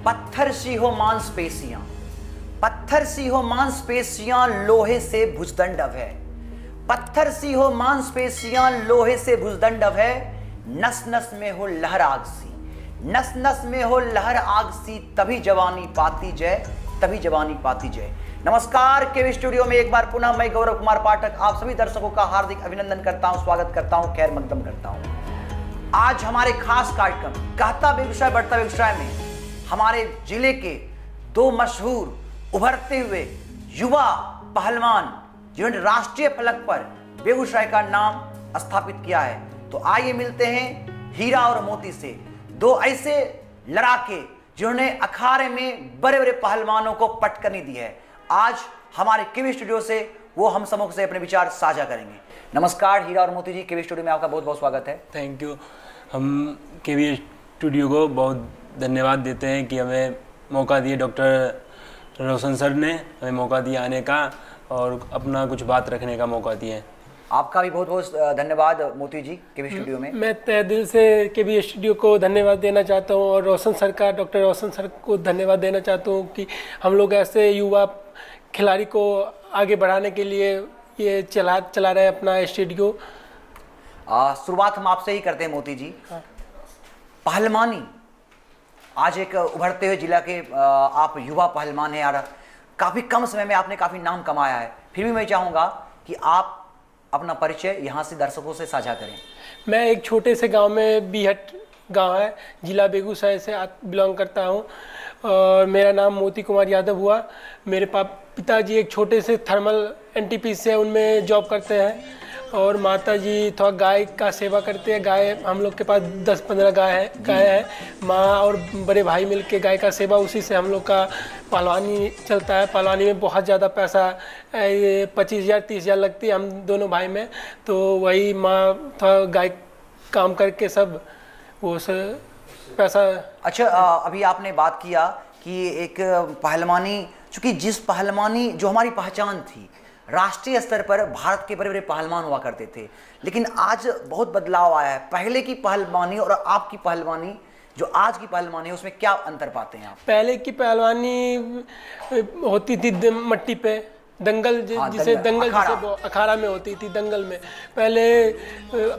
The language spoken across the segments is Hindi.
पत्थर सी हो मांसपेशियां, पत्थर सी हो मांसपेशियां लोहे से भुजदंड है। पत्थर सी हो मांसपेशियां लोहे से भुजदंड है। नस नस में हो लहर आग सी, नस नस में हो लहर आग सी, तभी जवानी पाती जय, तभी जवानी पाती जय। नमस्कार, केवी स्टूडियो में एक बार पुनः मैं गौरव कुमार पाठक आप सभी दर्शकों का हार्दिक अभिनंदन करता हूं, स्वागत करता हूं, खैर मकदम करता हूं। आज हमारे खास कार्यक्रम कहता बेगूसराय बढ़ता बेगूसराय में हमारे जिले के दो मशहूर उभरते हुए युवा पहलवान जिन्होंने राष्ट्रीय फलक पर बेगूसराय का नाम स्थापित किया है, तो आइए मिलते हैं हीरा और मोती से, दो ऐसे लड़ाके जिन्होंने अखाड़े में बड़े बड़े पहलवानों को पटकनी दी है। आज हमारे केवी स्टूडियो से वो हम समूह से अपने विचार साझा करेंगे। नमस्कार हीरा और मोती जी, केवी स्टूडियो में आपका बहुत बहुत स्वागत है। Thank you. हम केवी स्टूडियो को बहुत धन्यवाद देते हैं कि हमें मौका दिए, डॉक्टर रोशन सर ने हमें मौका दिया आने का और अपना कुछ बात रखने का मौका दिए। आपका भी बहुत बहुत धन्यवाद मोती जी केवी स्टूडियो में। मैं तहे दिल से केवी स्टूडियो को धन्यवाद देना चाहता हूं और रोशन सर का, डॉक्टर रोशन सर को धन्यवाद देना चाहता हूं कि हम लोग ऐसे युवा खिलाड़ी को आगे बढ़ाने के लिए ये चला रहे हैं अपना स्टूडियो। शुरुआत हम आपसे ही करते हैं मोती जी। हाँ। पहलवानी आज एक उभरते हुए जिला के आप युवा पहलवान हैं यार, काफ़ी कम समय में आपने काफ़ी नाम कमाया है, फिर भी मैं चाहूँगा कि आप अपना परिचय यहाँ से दर्शकों से साझा करें। मैं एक छोटे से गांव में बीहट गांव है, जिला बेगूसराय से बिलोंग करता हूँ और मेरा नाम मोती कुमार यादव हुआ। मेरे पिताजी एक छोटे से थर्मल एनटीपीसी है, उनमें जॉब करते हैं और माताजी थोड़ा गाय का सेवा करते हैं। गाय हम लोग के पास 10-15 गाय है। माँ और बड़े भाई मिलके गाय का सेवा, उसी से हम लोग का पहलवानी चलता है। पहलवानी में बहुत ज़्यादा पैसा 25,000-30,000 लगती है हम दोनों भाई में, तो वही माँ थोड़ा गाय काम करके सब वो पैसा। अच्छा, अभी आपने बात किया कि एक पहलवानी, चूँकि जिस पहलवानी जो हमारी पहचान थी राष्ट्रीय स्तर पर, भारत के बड़े बड़े पहलवान हुआ करते थे, लेकिन आज बहुत बदलाव आया है। पहले की पहलवानी और आपकी पहलवानी, जो आज की पहलवानी है, उसमें क्या अंतर पाते हैं आप? पहले की पहलवानी होती थी मट्टी पे, दंगल जिसे अखाड़ा में होती थी, दंगल में पहले।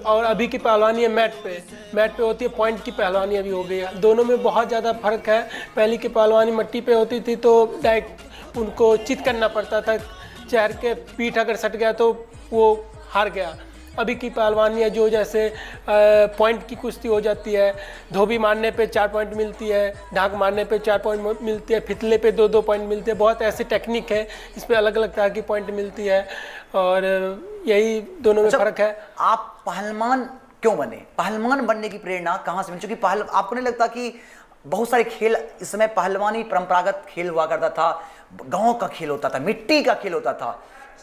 और अभी की पहलवानी है मैट पे होती है। पॉइंट की पहलवानी अभी हो गई है, दोनों में बहुत ज़्यादा फर्क है। पहले की पहलवानी मट्टी पे होती थी तो डायरेक्ट उनको चित करना पड़ता था, चेहरे के पीठ अगर सट गया तो वो हार गया। अभी की पहलवानी है जो जैसे पॉइंट की कुश्ती हो जाती है, धोबी मारने पे 4 पॉइंट मिलती है, ढाक मारने पे 4 पॉइंट मिलती है, फितले पे 2-2 पॉइंट मिलते हैं। बहुत ऐसी टेक्निक है, इस पे अलग अलग तरह की पॉइंट मिलती है और यही दोनों में फ़र्क है। आप पहलवान क्यों बने? पहलवान बनने की प्रेरणा कहाँ से मिली? क्योंकि आपको नहीं लगता कि बहुत सारे खेल इस समय, पहलवानी परंपरागत खेल हुआ करता था, गांव का खेल होता था, मिट्टी का खेल होता था,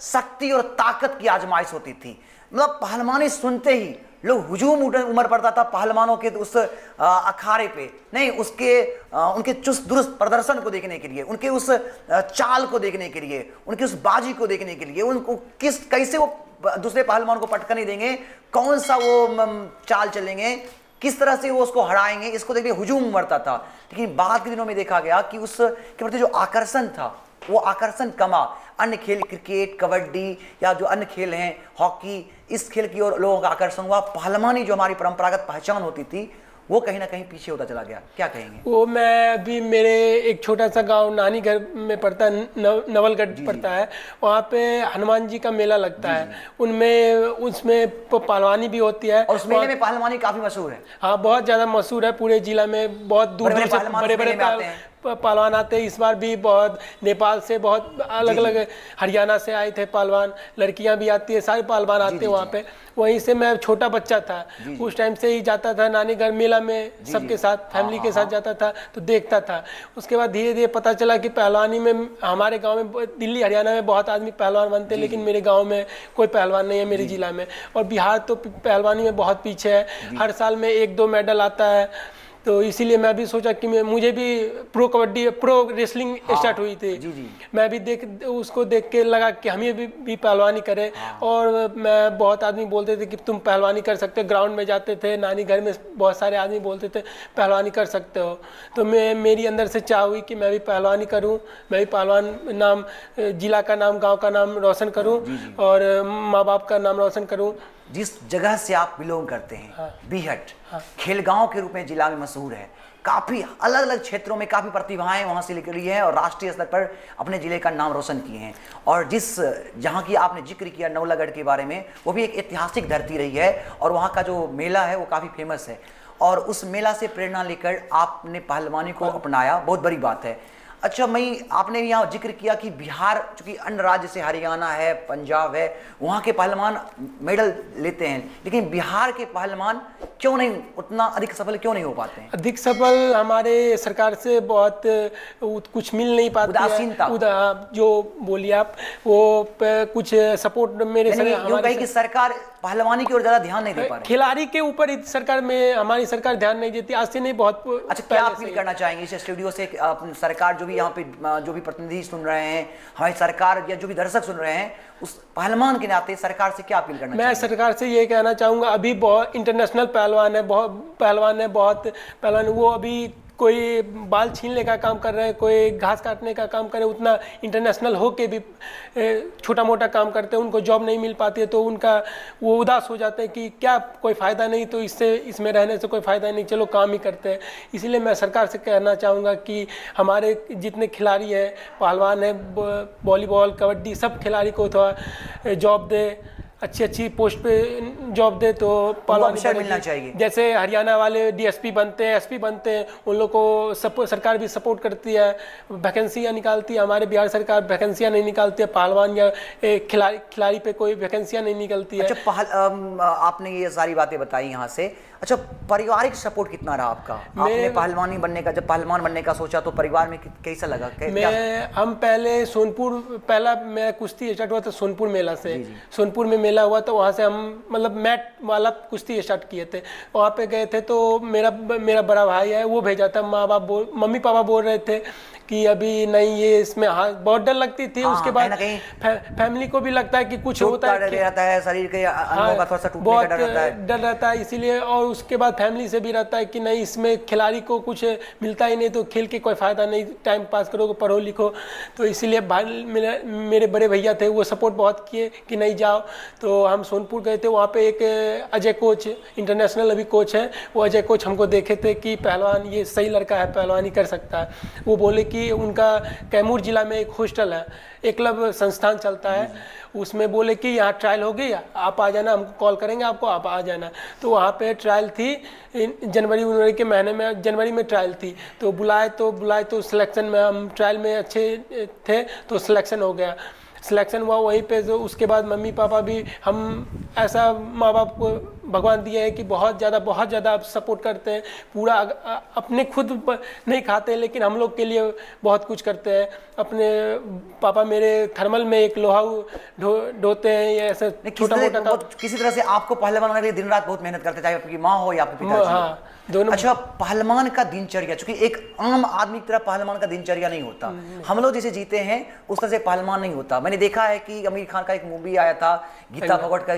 शक्ति और ताकत की आजमाइश होती थी। मतलब पहलवानी सुनते ही लोग हुजूम उमड़ पड़ता था पहलवानों के उस अखाड़े पे, नहीं उसके उनके चुस्त दुरुस्त प्रदर्शन को देखने के लिए, उनके उस चाल को देखने के लिए, उनकी उस बाजी को देखने के लिए, उनको कैसे वो दूसरे पहलवान को पटकनी देंगे, कौन सा वो चाल चलेंगे, किस तरह से वो उसको हराएंगे, इसको देखने हुजूम उमड़ता था। लेकिन बाद के दिनों में देखा गया कि उस के प्रति जो आकर्षण था वो आकर्षण कमा। अन्य खेल, क्रिकेट, कबड्डी या जो अन्य खेल हैं, हॉकी, इस खेल की ओर लोगों का आकर्षण हुआ। पहलवानी जो हमारी परंपरागत पहचान होती थी वो कहीं ना कहीं पीछे होता चला गया। क्या कहेंगे? वो मैं अभी मेरे एक छोटा सा गांव नानी घर में पड़ता है, नवलगढ़ पड़ता है, वहाँ पे हनुमान जी का मेला लगता है। उसमें पहलवानी भी होती है और उस मेले में पहलवानी काफी मशहूर है। हाँ, बहुत ज़्यादा मशहूर है पूरे जिला में। बहुत दूर दूर से बड़े पहलवान आते हैं। इस बार भी बहुत नेपाल से, बहुत अलग अलग हरियाणा से आए थे पहलवान, लड़कियां भी आती है, सारे पहलवान आते हैं वहाँ पे। वहीं से मैं छोटा बच्चा था, उस टाइम से ही जाता था नानी घर मेला में, सबके साथ, फैमिली के साथ जाता था तो देखता था। उसके बाद धीरे धीरे पता चला कि पहलवानी में हमारे गाँव में, दिल्ली हरियाणा में बहुत आदमी पहलवान बनते हैं, लेकिन मेरे गाँव में कोई पहलवान नहीं है, मेरे जिला में। और बिहार तो पहलवानी में बहुत पीछे है, हर साल में 1-2 मेडल आता है। तो इसीलिए मैं भी सोचा कि मुझे भी प्रो रेसलिंग स्टार्ट हुई थी। जी। मैं भी उसको देख के लगा कि हम ये भी पहलवानी करें। और मैं बहुत आदमी बोलते थे कि तुम पहलवानी कर सकते हो, ग्राउंड में जाते थे, नानी घर में बहुत सारे आदमी बोलते थे पहलवानी कर सकते हो। तो मेरी अंदर से चाह हुई कि मैं भी पहलवानी करूं, मैं भी पहलवान नाम, जिला का नाम, गांव का नाम रोशन करूं और माँ बाप का नाम रोशन करूं। जिस जगह से आप बिलोंग करते हैं, बीहट खेलगांव के रूप में जिला में मशहूर है, काफ़ी अलग अलग क्षेत्रों में काफ़ी प्रतिभाएं वहाँ से निकली हैं और राष्ट्रीय स्तर पर अपने ज़िले का नाम रोशन किए हैं। और जहाँ की आपने जिक्र किया नवलागढ़ के बारे में, वो भी एक ऐतिहासिक धरती रही है और वहाँ का जो मेला है वो काफ़ी फेमस है। और उस मेला से प्रेरणा लेकर आपने पहलवानी को अपनाया, बहुत बड़ी बात है। अच्छा, आपने यहाँ जिक्र किया कि बिहार, चूँकि अन्य राज्य से हरियाणा है, पंजाब है, वहाँ के पहलवान मेडल लेते हैं, लेकिन बिहार के पहलवान क्यों नहीं उतना अधिक सफल क्यों नहीं हो पाते हैं? अधिक सफल हमारे सरकार से बहुत कुछ मिल नहीं पाती है। जो बोलिए आप, वो कुछ सपोर्ट मेरे हमारे कि सरकार पहलवानी की ओर ज्यादा ध्यान नहीं दे पा रही, खिलाड़ी के ऊपर सरकार में हमारी सरकार ध्यान नहीं देती, आज से नहीं बहुत। अच्छा, क्या अपील करना चाहेंगे इस स्टूडियो से? सरकार जो भी यहाँ पे जो भी प्रतिनिधि सुन रहे हैं, हमारी सरकार या जो भी दर्शक सुन रहे हैं, उस पहलवान के नाते सरकार से क्या अपील करना मैं सरकार से ये कहना चाहूँगा, अभी बहुत इंटरनेशनल पहलवान है, बहुत पहलवान, वो अभी कोई बाल छीनने का काम कर रहे हैं, कोई घास काटने का काम कर रहे हैं, उतना इंटरनेशनल हो के भी छोटा मोटा काम करते हैं, उनको जॉब नहीं मिल पाती है, तो उनका वो उदास हो जाते हैं कि क्या कोई फ़ायदा नहीं, तो इसमें रहने से कोई फ़ायदा नहीं, चलो काम ही करते हैं। इसीलिए मैं सरकार से कहना चाहूँगा कि हमारे जितने खिलाड़ी हैं, पहलवान है, वॉलीबॉल, कबड्डी, सब खिलाड़ी को थोड़ा जॉब दे, अच्छी पोस्ट पे जॉब दे तो पहलवानी मिलना चाहिए। जैसे हरियाणा वाले डीएसपी बनते हैं, एसपी बनते हैं, उन लोग को सरकार भी सपोर्ट करती है, वैकेंसियाँ निकालती है। हमारे बिहार सरकार वैकेंसियाँ नहीं निकालती है, पहलवान या खिलाड़ी पे कोई वैकेंसियाँ नहीं निकलती है। अच्छा, आपने ये सारी बातें बताई यहाँ से। अच्छा, पारिवारिक सपोर्ट कितना रहा आपका? आपने पहलवानी बनने का, जब पहलवान बनने का सोचा तो परिवार में कैसा लगा? हम पहले पहला मेरा कुश्ती स्टार्ट हुआ था सोनपुर मेला से। सोनपुर में मेला हुआ तो वहाँ से हम मतलब मैट वाला कुश्ती स्टार्ट किए थे। वहाँ पे गए थे तो मेरा बड़ा भाई है, वो भेजा था। मम्मी पापा बोल रहे थे कि अभी नहीं, ये इसमें बहुत डर लगती थी। उसके बाद फैमिली को भी लगता है कि कुछ होता है, शरीर के अंगों का थोड़ा सा टूटने का डर रहता है, इसीलिए। और उसके बाद फैमिली से भी रहता है कि नहीं, इसमें खिलाड़ी को कुछ मिलता ही नहीं तो खेल के कोई फायदा नहीं, टाइम पास करोगे, पढ़ो लिखो। तो इसीलिए मेरे बड़े भैया थे, वो सपोर्ट बहुत किए कि नहीं जाओ। तो हम सोनपुर गए थे, वहाँ पे एक अजय कोच, इंटरनेशनल अभी कोच है, वो अजय कोच हमको देखे थे कि पहलवान ये सही लड़का है, पहलवानी कर सकता है। वो बोले कि उनका कैमूर जिला में एक हॉस्टल है, एकलव्य संस्थान चलता है, उसमें बोले कि यहाँ ट्रायल होगी, आप आ जाना, हमको कॉल करेंगे आपको, आप आ जाना। तो वहाँ पे ट्रायल थी जनवरी के महीने में, जनवरी में ट्रायल थी। तो बुलाए तो सिलेक्शन में, हम ट्रायल में अच्छे थे तो सिलेक्शन हो गया, सिलेक्शन हुआ वहीं पे। तो उसके बाद मम्मी पापा भी, हम ऐसा माँ बाप को भगवान दिए है कि बहुत ज़्यादा आप सपोर्ट करते हैं। पूरा अपने खुद नहीं खाते लेकिन हम लोग के लिए बहुत कुछ करते हैं। अपने पापा मेरे थर्मल में एक लोहा ढोते हैं, या ऐसा छोटा मोटा काम। किसी तरह से आपको पहलवान बनने के लिए दिन रात बहुत मेहनत करते, चाहे आपकी माँ हो या आपके पिताजी। हाँ, दोनों। अच्छा, पहलवान का दिनचर्या, चूंकि एक आम आदमी की तरह पहलवान का दिनचर्या नहीं होता, हम लोग जैसे जीते हैं उस तरह से पहलवान नहीं होता। मैंने देखा है कि आमिर खान का एक मूवी आया था, गीता फोगाट का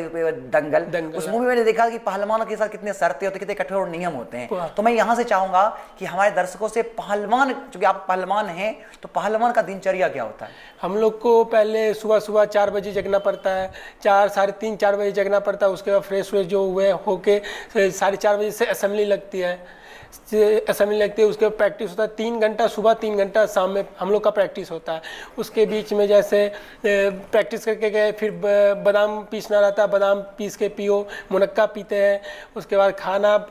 दंगल, उस मूवी में मैंने देखा कि पहलवानों के साथ कितने शर्तें होती, कितने कठोर नियम होते हैं। तो मैं यहाँ से चाहूंगा कि हमारे दर्शकों से पहलवान, चूंकि आप पहलवान हैं, तो पहलवान का दिनचर्या क्या होता है? हम लोग को पहले सुबह 4 बजे जगना पड़ता है, 4 बजे जगना पड़ता है। उसके बाद फ्रेश जो हुए होके 4:30 बजे से असेंबली लगती है, उसके बाद प्रैक्टिस होता है 3 घंटा सुबह, 3 घंटा शाम में हम लोग का प्रैक्टिस होता है। उसके बीच में जैसे प्रैक्टिस करके गए, फिर बादाम पीसना रहता है, बादाम पीस के पियो, मुनक्का पीते हैं। उसके बाद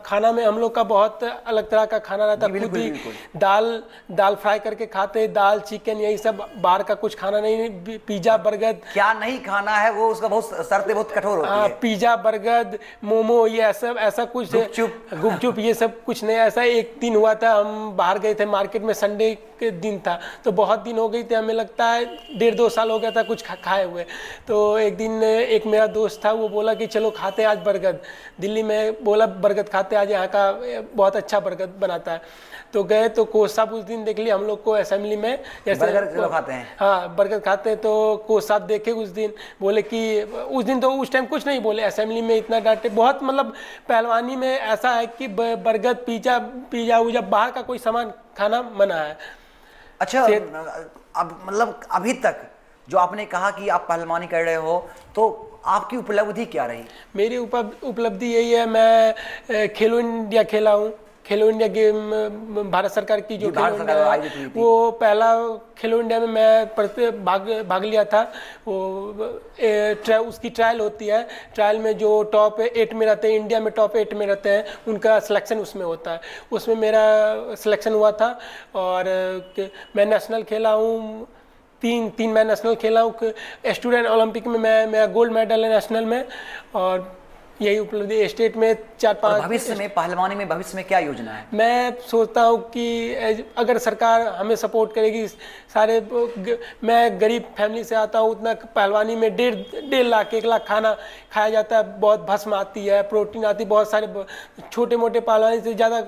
खाना में हम लोग का बहुत अलग तरह का खाना रहता है। खुद ही दाल फ्राई करके खाते हैं, दाल चिकन, यही सब, बाहर का कुछ खाना नहीं। पिज्जा बर्गर क्या नहीं खाना है, वो उसका बहुत शर्तें बहुत कठोर होती है। पिज्जा बर्गर मोमो ये ऐसा कुछ, गुपचुप ये सब कुछ नहीं। ऐसा एक दिन हुआ था, हम बाहर गए थे मार्केट में, संडे एक दिन था, तो बहुत दिन हो गई थी, हमें लगता है 1.5-2 साल हो गया था कुछ खाए हुए। तो एक दिन एक मेरा दोस्त था, वो बोला कि चलो खाते आज बरगद, दिल्ली में बोला बरगद खाते आज, यहाँ का बहुत अच्छा बरगद बनाता है। तो गए तो कोच साहब उस दिन देख लिया हम लोग को असेंबली में, जैसे बरगद खाते हैं। हाँ बरगद खाते हैं। तो कोच साहब देखे उस दिन, बोले कि उस दिन तो उस टाइम कुछ नहीं बोले, असेंबली में इतना डांटे। बहुत मतलब पहलवानी में ऐसा है कि बरगद पिज्जा उजा बाहर का कोई सामान खाना मना है। अच्छा, अब मतलब अभी तक जो आपने कहा कि आप पहलवानी कर रहे हो, तो आपकी उपलब्धि क्या रही? मेरी उपलब्धि यही है, मैं खेलो इंडिया खेला हूँ। खेलो इंडिया गेम भारत सरकार की जो खेलो इंडिया है, वो पहला खेलो इंडिया में मैं भाग लिया था। वो उसकी ट्रायल होती है, ट्रायल में जो टॉप 8 में रहते हैं, इंडिया में टॉप 8 में रहते हैं, उनका सिलेक्शन उसमें होता है। उसमें मेरा सिलेक्शन हुआ था और मैं नेशनल खेला हूँ, तीन मैं नेशनल खेला हूँ। स्टूडेंट ओलंपिक में मेरा गोल्ड मेडल है नेशनल में, और यही उपलब्धि। स्टेट में 4-5। भविष्य में पहलवानी में भविष्य में क्या योजना है? मैं सोचता हूँ कि अगर सरकार हमें सपोर्ट करेगी, मैं गरीब फैमिली से आता हूँ, उतना पहलवानी में 1.5 लाख 1 लाख खाना खाया जाता है, बहुत भस्म आती है, प्रोटीन आती है, बहुत सारे छोटे मोटे पहलवानी से ज़्यादा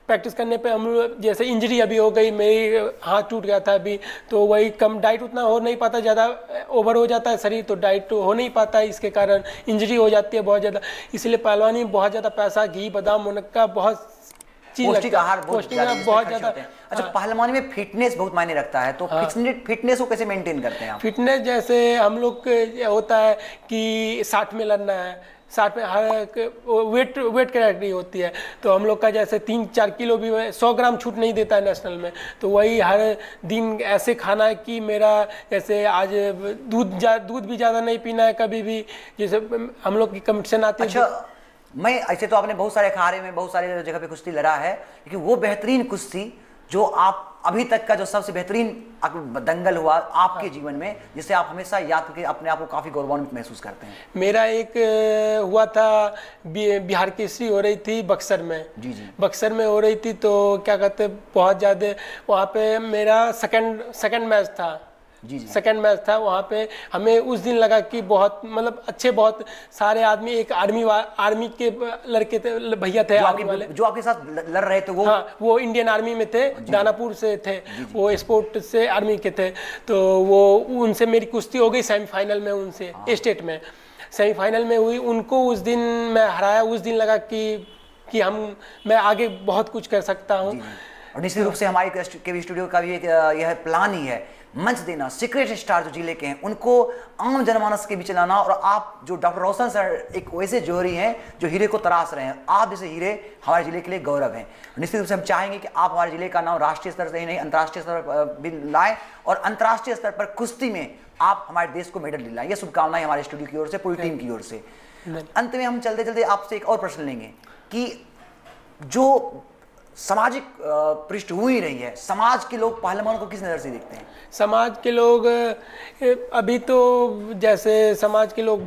प्रैक्टिस करने पे हम जैसे इंजरी अभी हो गई, मेरी हाथ टूट गया था अभी, तो वही कम डाइट उतना हो नहीं पाता, ज़्यादा ओवर हो जाता है शरीर, तो डाइट हो नहीं पाता है, इसके कारण इंजरी हो जाती है बहुत ज़्यादा। इसलिए पहलवानी में बहुत ज़्यादा पैसा, घी बादाम मुनक्का बहुत चीज़, पौष्टिक आहार बहुत ज़्यादा। अच्छा, हाँ। पहलवानी में फिटनेस बहुत मायने रखता है, तो हाँ। फिटनेस को कैसे मेंटेन करते हैं आप? फिटनेस जैसे हम लोग होता है कि 60 में लड़ना है, 60 में हर वेट कैटेगरी होती है, तो हम लोग का जैसे 3-4 किलो भी 100 ग्राम छूट नहीं देता है नेशनल में, तो वही हर दिन ऐसे खाना है कि मेरा जैसे आज दूध भी ज़्यादा नहीं पीना है कभी भी, जैसे हम लोग की कंपटीशन आती है। अच्छा, मैं ऐसे तो आपने बहुत सारे अखाड़े में बहुत सारे जगह पे कुश्ती लड़ा है, लेकिन वो बेहतरीन कुश्ती जो आप अभी तक का जो सबसे बेहतरीन दंगल हुआ आपके जीवन में, जिसे आप हमेशा याद करके अपने आप को काफी गौरवान्वित महसूस करते हैं? मेरा एक हुआ था, बिहार केसरी हो रही थी बक्सर में। जी जी। बक्सर में हो रही थी, तो क्या कहते बहुत ज़्यादा वहाँ पे मेरा सेकंड मैच था। जी जी। सेकंड मैच था वहाँ पे, हमें उस दिन लगा कि बहुत मतलब अच्छे, बहुत सारे आदमी, एक आर्मी के लड़के थे, भैया थे आर्मी वाले जो आपके साथ लड़ रहे थे, वो हाँ, वो इंडियन आर्मी में थे, दानापुर से थे। वो स्पोर्ट से आर्मी के थे, तो वो उनसे मेरी कुश्ती हो गई सेमीफाइनल में, उनसे स्टेट में सेमीफाइनल में हुई। उनको उस दिन मैं हराया। उस दिन लगा कि मैं आगे बहुत कुछ कर सकता हूँ। और निश्चित रूप से हमारे केवी स्टूडियो का भी एक यह प्लान ही है, मंच देना, सीक्रेट स्टार जो जिले के हैं उनको आम जनमानस के बीच लाना। और आप जो डॉक्टर रोशन सर एक वैसे जौहरी हैं जो हीरे को तराश रहे हैं, आप जैसे हीरे हमारे जिले के लिए गौरव हैं। निश्चित रूप से हम चाहेंगे कि आप हमारे जिले का नाम राष्ट्रीय स्तर से ही नहीं अंतर्राष्ट्रीय स्तर पर भी लाएं, और अंतर्राष्ट्रीय स्तर पर कुश्ती में आप हमारे देश को मेडल दिलाएं। ये शुभकामनाएं हमारे स्टूडियो की ओर से, पूरी टीम की ओर से। अंत में हम चलते चलते आपसे एक और प्रश्न लेंगे कि जो सामाजिक पृष्ठभूमि रही है, समाज के लोग पहलवानों को किस नज़र से देखते हैं? समाज के लोग अभी तो जैसे समाज के लोग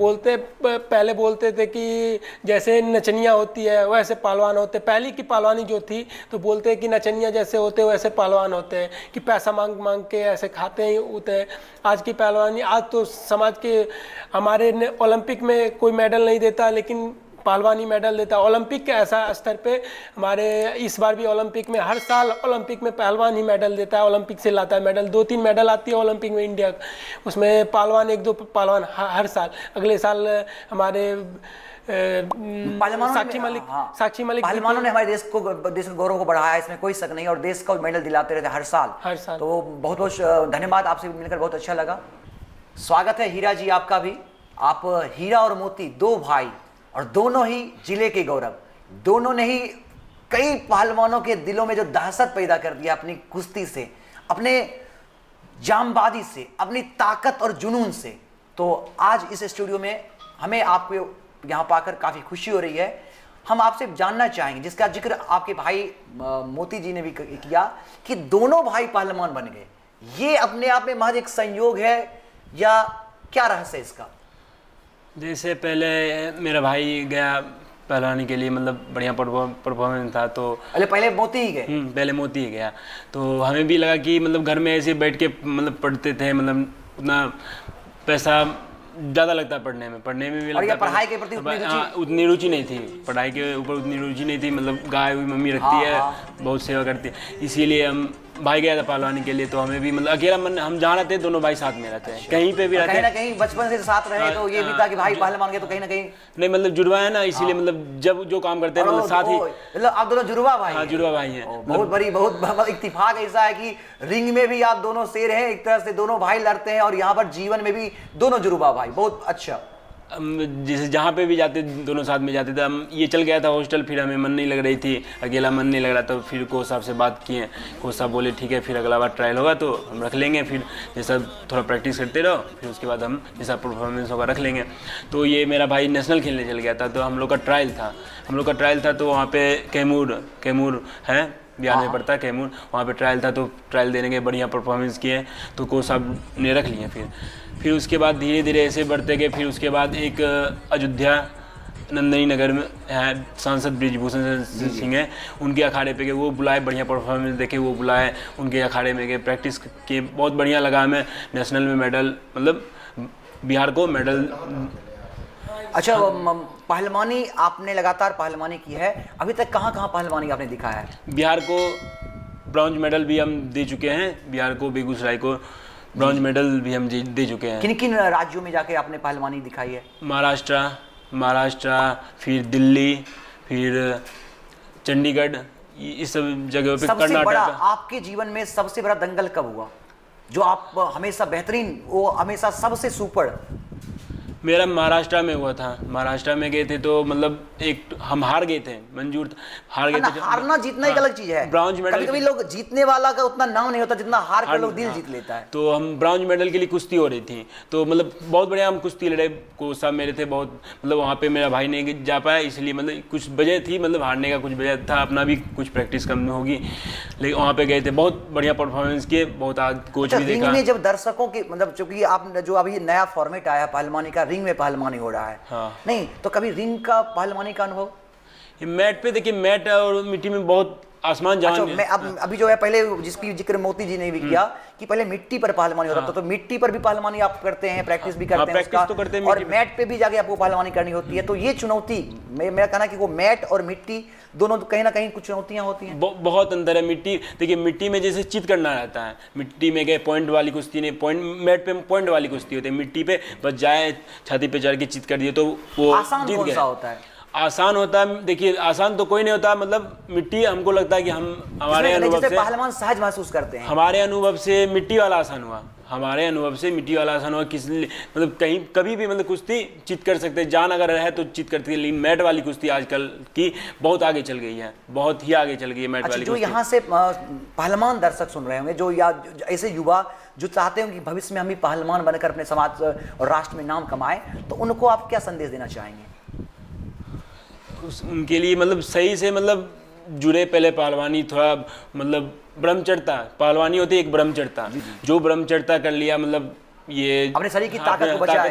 पहले बोलते थे कि जैसे नचनियाँ होती है वैसे पहलवान होते। पहले की पहलवानी जो थी तो बोलते हैं कि नचनियाँ जैसे होते हैं वैसे पहलवान होते हैं, कि पैसा मांग के ऐसे खाते ही होते हैं। आज की पहलवानी, आज तो समाज के हमारे ओलंपिक में कोई मेडल नहीं देता, लेकिन पहलवानी मेडल देता है ओलंपिक के ऐसा स्तर पे। हमारे इस बार भी ओलंपिक में, हर साल ओलंपिक में पहलवान ही मेडल देता है, ओलंपिक से लाता है मेडल। 2-3 मेडल आती है ओलंपिक में इंडिया, उसमें पहलवान 1-2 पहलवान हर साल। अगले साल हमारे साक्षी मलिक पहलवानों ने हमारे देश के गौरव को बढ़ाया, इसमें कोई शक नहीं, और देश को मेडल दिलाते रहते हर साल। तो बहुत बहुत धन्यवाद, आपसे मिलकर बहुत अच्छा लगा। स्वागत है हीरा जी आपका भी। आप हीरा और मोती 2 भाई, और दोनों ही जिले के गौरव, दोनों ने ही कई पहलवानों के दिलों में जो दहशत पैदा कर दिया अपनी कुश्ती से, अपने जामबाजी से, अपनी ताकत और जुनून से। तो आज इस स्टूडियो में हमें आपको यहाँ पाकर काफ़ी खुशी हो रही है। हम आपसे जानना चाहेंगे, जिसका जिक्र आपके भाई मोती जी ने भी किया, कि दोनों भाई पहलवान बन गए, ये अपने आप में महज एक संयोग है या क्या रहस्य है इसका? जैसे पहले मेरा भाई गया पहलवानी के लिए मतलब बढ़िया परफॉर्मेंस था। तो पहले मोती ही गए? पहले मोती ही गया। तो हमें भी लगा कि मतलब घर में ऐसे बैठ के मतलब पढ़ते थे, मतलब उतना पैसा ज़्यादा लगता पढ़ने में भी लगता, पढ़ाई के प्रति उतनी रुचि नहीं थी, पढ़ाई के ऊपर उतनी रुचि नहीं थी। मतलब गाय हुई मम्मी रखती है, बहुत सेवा करती है, इसीलिए हम भाई गया था पहलवानी के लिए। तो हमें भी मतलब अकेला मन, हम जहाँ रहते दोनों भाई साथ में रहते हैं, कहीं पे भी रहते हैं, कहीं ना कहीं बचपन से साथ रहे। तो ये भी था कि भाई पहलवान के, तो कहीं ना कहीं नहीं मतलब जुड़वा है ना, इसीलिए मतलब जब जो काम करते हैं मतलब साथ ही, मतलब आप दोनों जुड़वा भाई? हाँ, जुड़वा भाई हैं। बहुत इत्तेफाक ऐसा है कि रिंग में भी आप दोनों शेर हैं, एक तरह से दोनों भाई लड़ते हैं, और यहाँ पर जीवन में भी दोनों जुड़वा भाई। बहुत अच्छा। जैसे जहाँ पे भी जाते दोनों साथ में जाते थे। हम ये चल गया था हॉस्टल, फिर हमें मन नहीं लग रही थी, अकेला मन नहीं लग रहा, तो फिर कोच साहब से बात किए। कोच साहब बोले ठीक है, फिर अगला बार ट्रायल होगा तो हम रख लेंगे, फिर जैसा थोड़ा प्रैक्टिस करते रहो, फिर उसके बाद हम जैसा परफॉर्मेंस होगा रख लेंगे। तो ये मेरा भाई नेशनल खेलने चल गया था, तो हम लोग का ट्रायल था। तो वहाँ पे कैमूर है, बिहार में पड़ता है कैमूर, वहाँ पे ट्रायल था। तो ट्रायल देने के बढ़िया परफॉर्मेंस किए, तो कोच साहब ने रख लिए। फिर उसके बाद धीरे धीरे ऐसे बढ़ते गए। फिर उसके बाद एक अयोध्या नंदनी नगर में है सांसद ब्रिजभूषण सिंह है, उनके अखाड़े पे गए, वो बुलाए, बढ़िया परफॉर्मेंस देखे, वो बुलाए, उनके अखाड़े में गए, प्रैक्टिस किए, बहुत बढ़िया लगा हमें। नेशनल में मेडल, मतलब बिहार को मेडल। अच्छा, पहलवानी आपने लगातार पहलवानी की है, अभी तक कहाँ पहलवानी आपने दिखाया है? बिहार को ब्रॉन्ज मेडल भी हम दे चुके हैं, बिहार को, बेगूसराय को ब्रॉन्ज मेडल भी हम दे चुके हैं। किन किन राज्यों में जाके आपने पहलवानी दिखाई है? महाराष्ट्र, फिर दिल्ली, फिर चंडीगढ़, इस सब जगहों पे, कर्नाटक। आपके जीवन में सबसे बड़ा दंगल कब हुआ, जो आप हमेशा बेहतरीन, वो हमेशा सबसे सुपर? मेरा महाराष्ट्र में हुआ था। महाराष्ट्र में गए थे तो मतलब एक हम हार गए थे, मंजूर हार गए थे। हारना जीतना एक अलग चीज है। ब्रॉन्ज मेडल, कभी लोग जीतने वाला का उतना नाम नहीं होता जितना हार कर लोग दिल जीत लेता है। तो हम ब्रॉन्ज मेडल के लिए कुश्ती हो रही थी, तो मतलब बहुत बढ़िया हम कुश्ती लड़े। कोच साहब मेरे थे बहुत, मतलब वहाँ पे मेरा भाई नहीं जा पाया, इसलिए मतलब कुछ वजह थी, मतलब हारने का कुछ वजह था, अपना भी कुछ प्रैक्टिस कम होगी, लेकिन वहाँ पे गए थे, बहुत बढ़िया परफॉर्मेंस किए, बहुत कोच भी देखा। जब दर्शकों की, मतलब चूंकि आप जो अभी नया फॉर्मेट आया पहलवानी का, रिंग में पहलवानी हो रहा है, हाँ। नहीं तो कभी रिंग का पहलवानी का अनुभव? मैट पे देखिए, मैट और मिट्टी में बहुत आसमान जमीन। मैं अभी जो है, पहले जिसकी जिक्र मोती जी ने भी किया कि पहले मिट्टी पर पहलवानी होता था, तो मिट्टी पर भी पहलवानी आप करते हैं, प्रैक्टिस भी करते हैं उसका, तो करते हैं, और मैट पे भी जाके आपको पहलवानी करनी होती है। तो ये चुनौती, मेरा कहना कि वो मैट और मिट्टी दोनों कहीं ना कहीं कुछ चुनौतियां होती हैं। बहुत अंदर है। मिट्टी देखिए, मिट्टी में जैसे चित करना रहता है, मिट्टी में गए पॉइंट वाली कुश्ती नहीं, मैट पे पॉइंट वाली कुश्ती होती है, मिट्टी पे बस जाए छाती पे चढ़ के चित कर दिए तो वो आसान कौन सा होता है? आसान होता है, देखिए आसान तो कोई नहीं होता, मतलब मिट्टी हमको लगता है कि हम हमारे अनुभव से पहलवान सहज महसूस करते हैं, हमारे अनुभव से मिट्टी वाला आसान हुआ, हमारे अनुभव से मिट्टी वाला आसान हुआ। किस मतलब कहीं कभी भी मतलब कुश्ती चित कर सकते हैं, जान अगर रहे तो चित करती है, लेकिन मैट वाली कुश्ती आजकल की बहुत आगे चल गई है, बहुत ही आगे चल गई है मैट वाली। जो यहाँ से पहलवान दर्शक सुन रहे होंगे, जो या ऐसे युवा जो चाहते हैं कि भविष्य में हम भी पहलवान बनकर अपने समाज और राष्ट्र में नाम कमाएं, तो उनको आप क्या संदेश देना चाहेंगे? उनके लिए मतलब सही से मतलब जुड़े, पहले पहलवानी थोड़ा मतलब ब्रह्मचर्या, पहलवानी होती है एक ब्रह्मचर्या, जो ब्रह्मचर्या कर लिया, मतलब ये अपने शरीर की ताकत को बचाए,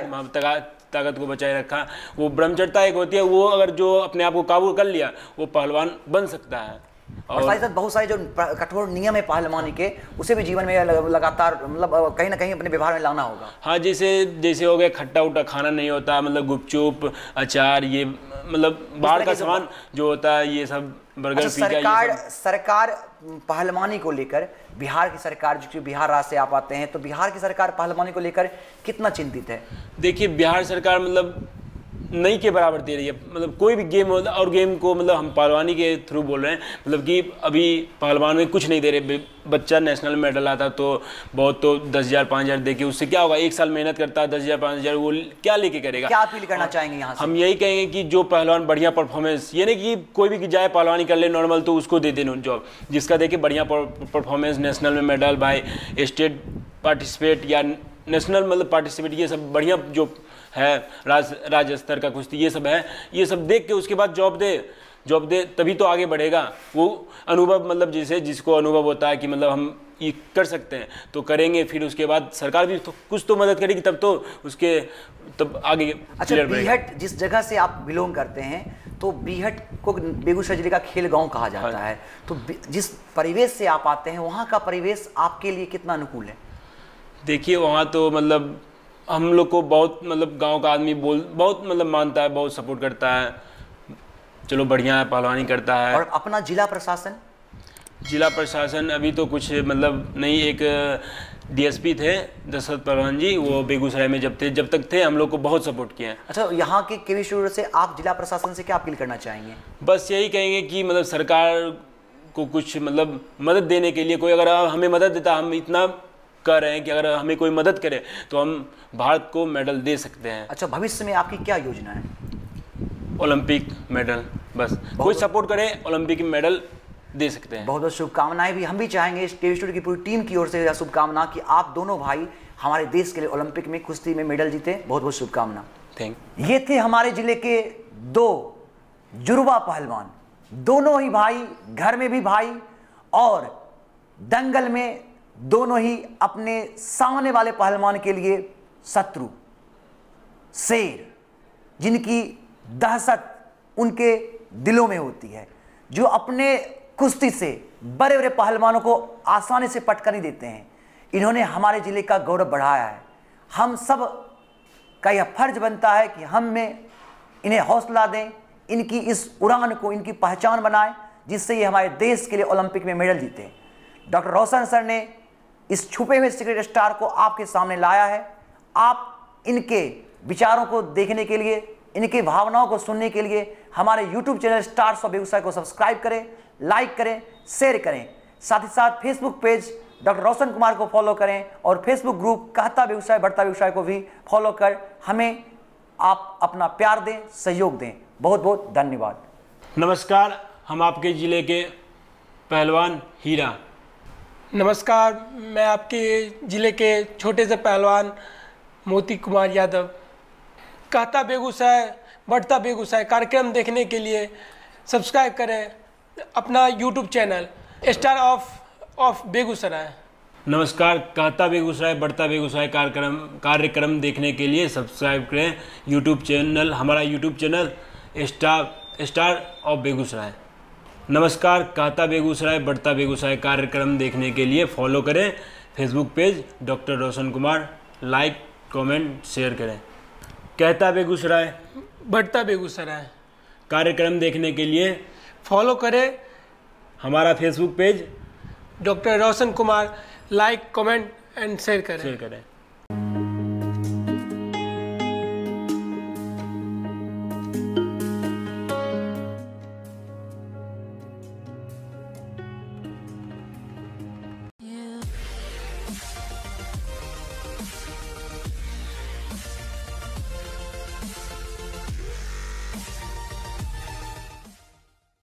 ताकत को बचाए रखा, वो ब्रह्मचर्या एक होती है, वो अगर जो अपने आप को काबू कर लिया वो पहलवान बन सकता है। और साथ ही साथ बहुत सारे जो कठोर नियम है पहलवानी के, उसे भी जीवन में लगातार मतलब कहीं ना कहीं अपने व्यवहार में लाना होगा। हाँ, जैसे हो गया खट्टा उट्टा खाना नहीं होता, मतलब गुपचुप, अचार, ये मतलब बाहर का सामान जो होता है, ये सब बर्गर, पिज्जा। सरकार पहलवानी को लेकर, बिहार की सरकार, जो बिहार राज्य से आप आते हैं, तो बिहार की सरकार पहलवानी को लेकर कितना चिंतित है? देखिए, बिहार सरकार मतलब नहीं के बराबर दे रही है, मतलब कोई भी गेम और गेम को, मतलब हम पहलवानी के थ्रू बोल रहे हैं, मतलब कि अभी पहलवान में कुछ नहीं दे रहे। बच्चा नेशनल मेडल आता तो बहुत, तो 10,000 5,000 दे के उससे क्या होगा? एक साल मेहनत करता है, 10,000 5,000 वो क्या लेके करेगा? क्या अपील करना चाहेंगे यहाँ से? हम यही कहेंगे कि जो पहलवान बढ़िया परफॉर्मेंस, ये नहीं कि कोई भी जाए पहलवानी कर ले नॉर्मल तो उसको दे देना जॉब, जिसका देखे बढ़िया परफॉर्मेंस, नेशनल में मेडल, भाई स्टेट पार्टिसिपेट या नेशनल मतलब पार्टिसिपेट, ये सब बढ़िया जो है, राज्य स्तर का कुश्ती, ये सब है, ये सब देख के उसके बाद जॉब दे तभी तो आगे बढ़ेगा वो। अनुभव मतलब जैसे जिसको अनुभव होता है कि मतलब हम ये कर सकते हैं तो करेंगे, फिर उसके बाद सरकार भी तो कुछ तो मदद करेगी, तब तो उसके तब आगे। अच्छा, बीहट जिस जगह से आप बिलोंग करते हैं, तो बीहट को बेगूसराय जिले का खेल गांव कहा जाता है। तो जिस परिवेश से आप आते हैं वहाँ का परिवेश आपके लिए कितना अनुकूल है? देखिए वहाँ तो मतलब हम लोग को बहुत मतलब गांव का आदमी बहुत मतलब मानता है, बहुत सपोर्ट करता है। चलो बढ़िया है, पहलवानी करता है। और अपना जिला प्रशासन? जिला प्रशासन अभी तो कुछ मतलब नहीं, एक डीएसपी थे दशरथ पहलवान जी, वो बेगूसराय में जब तक थे हम लोग को बहुत सपोर्ट किए हैं। अच्छा, यहाँ के केवी स्टूडियो से आप जिला प्रशासन से क्या अपील करना चाहेंगे? बस यही कहेंगे कि मतलब सरकार को कुछ मतलब मदद देने के लिए, कोई अगर हमें मदद देता, हम इतना कह रहे हैं कि अगर हमें कोई मदद करे तो हम भारत को मेडल दे सकते हैं। अच्छा, भविष्य में आपकी क्या योजना है? ओलंपिक मेडल, बस कोई सपोर्ट करे ओलंपिक मेडल दे सकते हैं। बहुत बहुत शुभकामनाएं भी हम भी चाहेंगे इस टीवी स्टूडियो की पूरी टीम की ओर से यह शुभकामना कि आप दोनों भाई हमारे देश के लिए ओलंपिक में कुश्ती में मेडल जीते। बहुत बहुत शुभकामना। थैंक। ये थे हमारे जिले के 2 जुड़वा पहलवान, दोनों ही भाई, घर में भी भाई और दंगल में दोनों ही अपने सामने वाले पहलवान के लिए शत्रु, शेर, जिनकी दहशत उनके दिलों में होती है, जो अपने कुश्ती से बड़े बड़े पहलवानों को आसानी से पटका नहीं देते हैं। इन्होंने हमारे जिले का गौरव बढ़ाया है। हम सब का यह फर्ज बनता है कि हम में इन्हें हौसला दें, इनकी इस उड़ान को, इनकी पहचान बनाएं, जिससे ये हमारे देश के लिए ओलंपिक में मेडल जीते। डॉक्टर रोशन सर ने इस छुपे हुए सीक्रेट स्टार को आपके सामने लाया है। आप इनके विचारों को देखने के लिए, इनकी भावनाओं को सुनने के लिए हमारे YouTube channel stars of Begusarai को सब्सक्राइब करें, लाइक करें, शेयर करें। साथ ही साथ Facebook page doctor Roshan Kumar को फॉलो करें और फेसबुक ग्रुप कहता बेगूसराय बढ़ता बेगूसराय को भी फॉलो कर हमें आप अपना प्यार दें, सहयोग दें। बहुत बहुत धन्यवाद। नमस्कार, हम आपके ज़िले के पहलवान हीरा। नमस्कार, मैं आपके ज़िले के छोटे से पहलवान मोती कुमार यादव। कहता बेगूसराय बढ़ता बेगूसराय कार्यक्रम देखने के लिए सब्सक्राइब करें अपना YouTube channel star of Begusarai. नमस्कार, कहता बेगूसराय बढ़ता बेगूसराय कार्यक्रम देखने के लिए सब्सक्राइब करें YouTube चैनल, हमारा YouTube channel star of Begusarai. नमस्कार, कहता बेगूसराय बढ़ता बेगूसराय कार्यक्रम देखने के लिए फॉलो करें Facebook page doctor Roshan Kumar, like comment share करें। कहता बेगूसराय बढ़ता बेगूसराय कार्यक्रम देखने के लिए फॉलो करें हमारा Facebook page doctor Roshan Kumar, like comment and share करें।